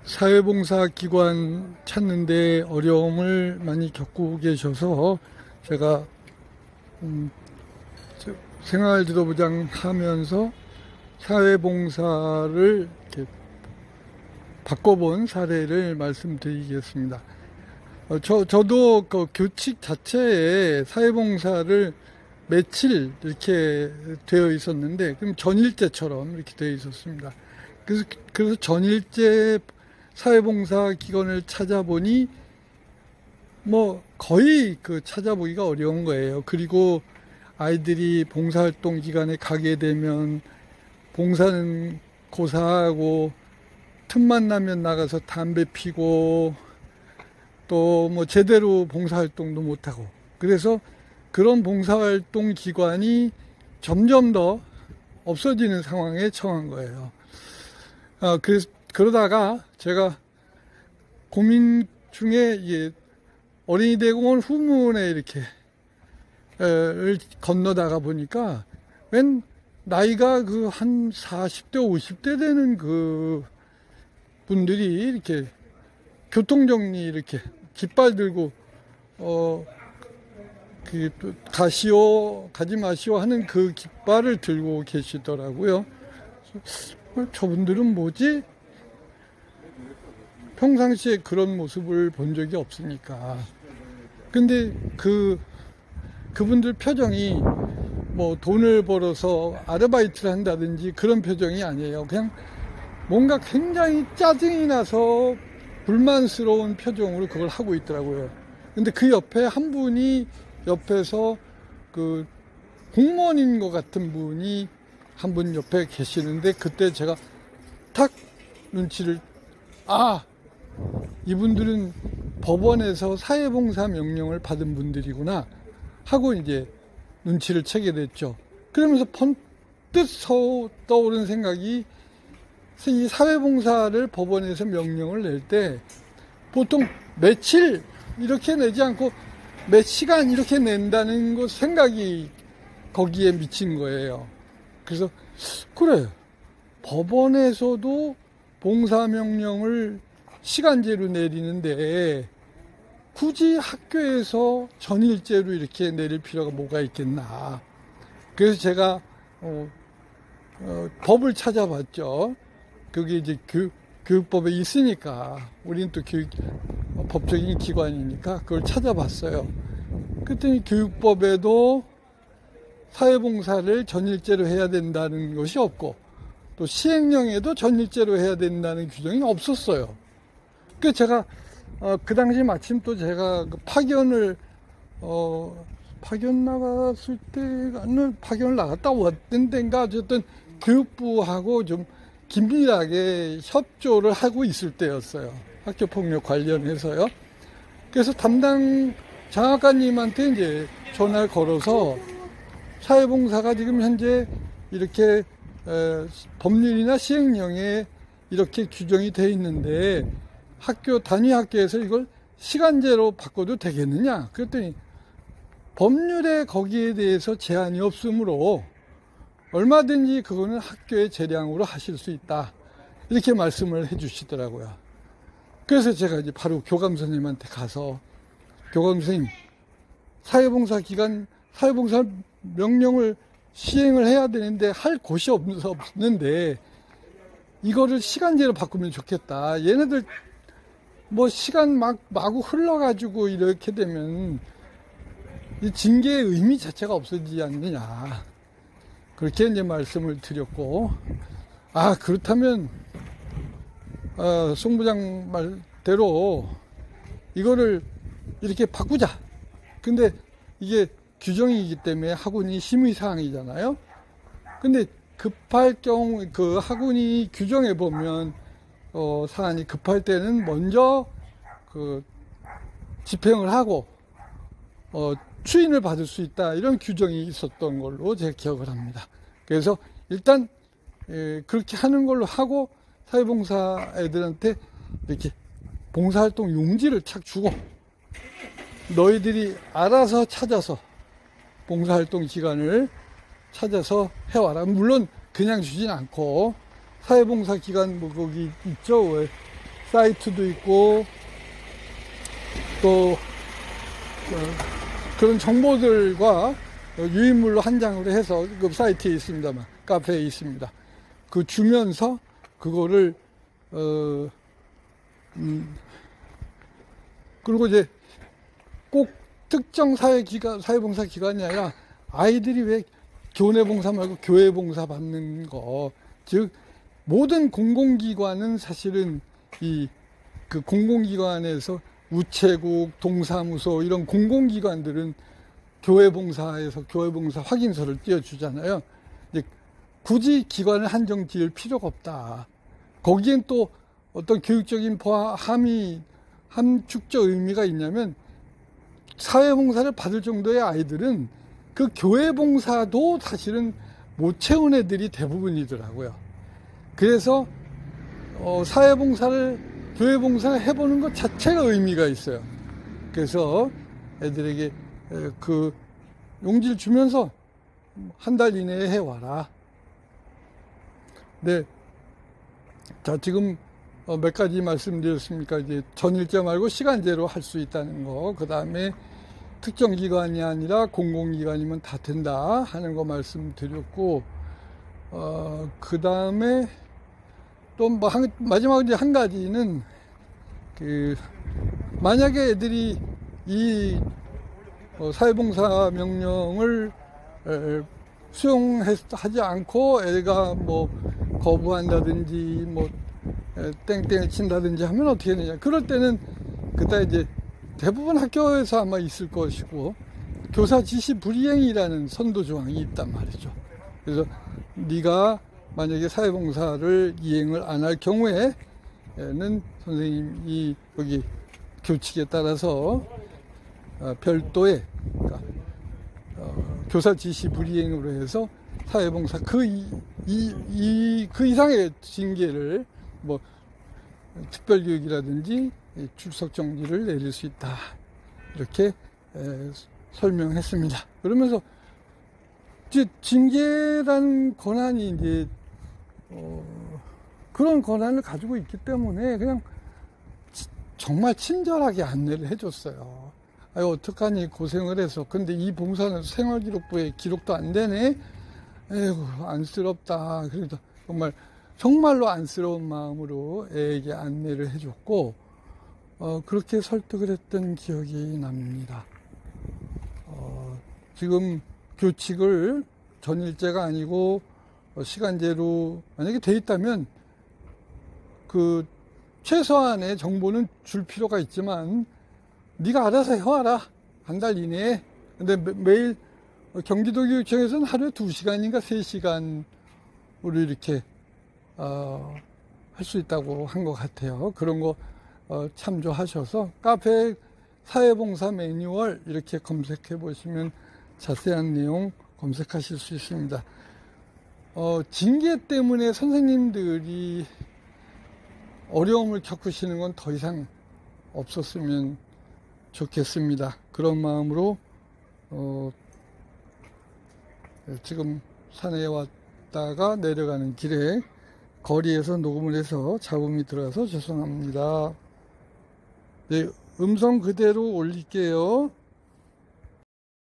사회봉사 기관 찾는데 어려움을 많이 겪고 계셔서 제가 생활지도부장 하면서 사회봉사를 이렇게 바꿔본 사례를 말씀드리겠습니다. 저도 그 규칙 자체에 사회봉사를 며칠 이렇게 되어 있었는데, 그럼 전일제처럼 이렇게 되어 있었습니다. 그래서 전일제 사회봉사 기관을 찾아보니 뭐 거의 찾아보기가 어려운 거예요. 그리고 아이들이 봉사활동 기간에 가게 되면 봉사는 고사하고 틈만 나면 나가서 담배 피고 또 뭐 제대로 봉사활동도 못하고, 그래서 그런 봉사활동 기관이 점점 더 없어지는 상황에 처한 거예요. 그러다가 제가 고민 중에 어린이 대공원 후문에 이렇게 를 건너다가 보니까 웬 나이가 한 40대 50대 되는 분들이 이렇게 교통정리 이렇게 깃발 들고 가지 마시오 하는 그 깃발을 들고 계시더라고요. 저분들은 뭐지? 평상시에 그런 모습을 본 적이 없으니까. 근데 그분들 표정이 뭐 돈을 벌어서 아르바이트를 한다든지 그런 표정이 아니에요. 그냥 뭔가 굉장히 짜증이 나서 불만스러운 표정으로 그걸 하고 있더라고요. 근데 그 옆에 한 분이 옆에서 공무원인 것 같은 분이 한 분 옆에 계시는데, 그때 제가 탁 눈치를, 이분들은 법원에서 사회봉사 명령을 받은 분들이구나 하고 이제 눈치를 채게 됐죠. 그러면서 번뜩 떠오른 생각이, 이 사회봉사를 법원에서 명령을 낼 때 보통 며칠 이렇게 내지 않고 몇 시간 이렇게 낸다는 거 생각이 거기에 미친 거예요. 그래서 그래, 법원에서도 봉사명령을 시간제로 내리는데 굳이 학교에서 전일제로 이렇게 내릴 필요가 뭐가 있겠나. 그래서 제가 법을 찾아봤죠. 그게 이제 교육법에 있으니까, 우리는 또 법적인 기관이니까 그걸 찾아봤어요. 그랬더니 교육법에도 사회봉사를 전일제로 해야 된다는 것이 없고, 또 시행령에도 전일제로 해야 된다는 규정이 없었어요. 그래서 제가 그 당시 마침 또 제가 파견을 파견 나갔을 때는 파견을 나갔다 왔던 데인가 어쨌든 교육부하고 좀 긴밀하게 협조를 하고 있을 때였어요. 학교폭력 관련해서요. 그래서 담당 장학관님한테 이제 전화를 걸어서 사회봉사가 지금 현재 이렇게 법률이나 시행령에 이렇게 규정이 되어 있는데 단위 학교에서 이걸 시간제로 바꿔도 되겠느냐. 그랬더니 법률에 거기에 대해서 제한이 없으므로 얼마든지 그거는 학교의 재량으로 하실 수 있다, 이렇게 말씀을 해 주시더라고요. 그래서 제가 이제 바로 교감 선생님한테 가서, 교감 선생님, 사회봉사 명령을 시행을 해야 되는데 할 곳이 없는데 이거를 시간제로 바꾸면 좋겠다. 얘네들 뭐 시간 마구 흘러가지고 이렇게 되면 이 징계의 의미 자체가 없어지지 않느냐. 그렇게 이제 말씀을 드렸고, 그렇다면 송 부장 말대로 이거를 이렇게 바꾸자. 근데 이게 규정이기 때문에 학군이 심의사항이잖아요. 근데 급할 경우 학군이 규정에 보면 사안이 급할 때는 먼저 집행을 하고 추인을 받을 수 있다, 이런 규정이 있었던 걸로 제가 기억을 합니다. 그래서 일단 그렇게 하는 걸로 하고 사회봉사 애들한테 이렇게 봉사활동 용지를 착 주고, 너희들이 알아서 찾아서 봉사활동 기간을 찾아서 해와라. 물론 그냥 주진 않고 사회봉사 기간 뭐 거기 있죠. 사이트도 있고 또 그런 정보들과 유인물로 한 장으로 해서 그 사이트에 있습니다만 카페에 있습니다. 그 주면서 그거를 그리고 이제 꼭 특정 사회봉사 기관이 아니라 아이들이 왜 교내봉사 말고 교회봉사 받는 거, 즉 모든 공공기관은 사실은 그 공공기관에서 우체국, 동사무소 이런 공공기관들은 교회봉사에서 교회봉사 확인서를 띄워주잖아요. 굳이 기관을 한정 지을 필요가 없다. 거기엔 또 어떤 교육적인 함축적 의미가 있냐면 사회봉사를 받을 정도의 아이들은 그 교회봉사도 사실은 못 채운 애들이 대부분이더라고요. 그래서 교회봉사를 해보는 것 자체가 의미가 있어요. 그래서 애들에게 그 용지를 주면서 한 달 이내에 해와라. 네. 자, 지금 몇 가지 말씀드렸습니까? 이제 전일제 말고 시간제로 할 수 있다는 거. 그 다음에 특정 기관이 아니라 공공기관이면 다 된다 하는 거 말씀드렸고, 그 다음에 또 뭐 마지막으로 이제 한 가지는 만약에 애들이 이 사회봉사 명령을 수용하지 않고 애가 뭐 거부한다든지 뭐 땡땡을 친다든지 하면 어떻게 되냐. 그럴 때는 그때 이제 대부분 학교에서 아마 있을 것이고 교사 지시 불이행이라는 선도 조항이 있단 말이죠. 그래서 네가 만약에 사회봉사를 이행을 안 할 경우에는 선생님이 여기 교칙에 따라서 별도의 그러니까 교사 지시 불이행으로 해서 사회봉사 그 이상의 징계를 뭐 특별교육이라든지 출석 정지를 내릴 수 있다. 이렇게 설명했습니다. 그러면서 이제 징계라는 권한이 이제 그런 권한을 가지고 있기 때문에 그냥 정말 친절하게 안내를 해줬어요. 아유, 어떡하니 고생을 해서. 근데 이 봉사는 생활기록부에 기록도 안 되네. 에이구, 안쓰럽다. 그래도 정말로 안쓰러운 마음으로 애에게 안내를 해줬고, 그렇게 설득을 했던 기억이 납니다. 지금 교칙을 전일제가 아니고 시간제로 만약에 돼 있다면 그 최소한의 정보는 줄 필요가 있지만 네가 알아서 해와라. 한 달 이내에. 근데 매일 경기도교육청에서는 하루에 2시간인가 3시간으로 이렇게 할 수 있다고 한 것 같아요. 그런 거 참조하셔서 카페 사회봉사 매뉴얼 이렇게 검색해 보시면 자세한 내용 검색하실 수 있습니다. 징계 때문에 선생님들이 어려움을 겪으시는 건 더 이상 없었으면 좋겠습니다. 그런 마음으로 지금 산에 왔다가 내려가는 길에 거리에서 녹음을 해서 잡음이 들어가서 죄송합니다. 네, 음성 그대로 올릴게요.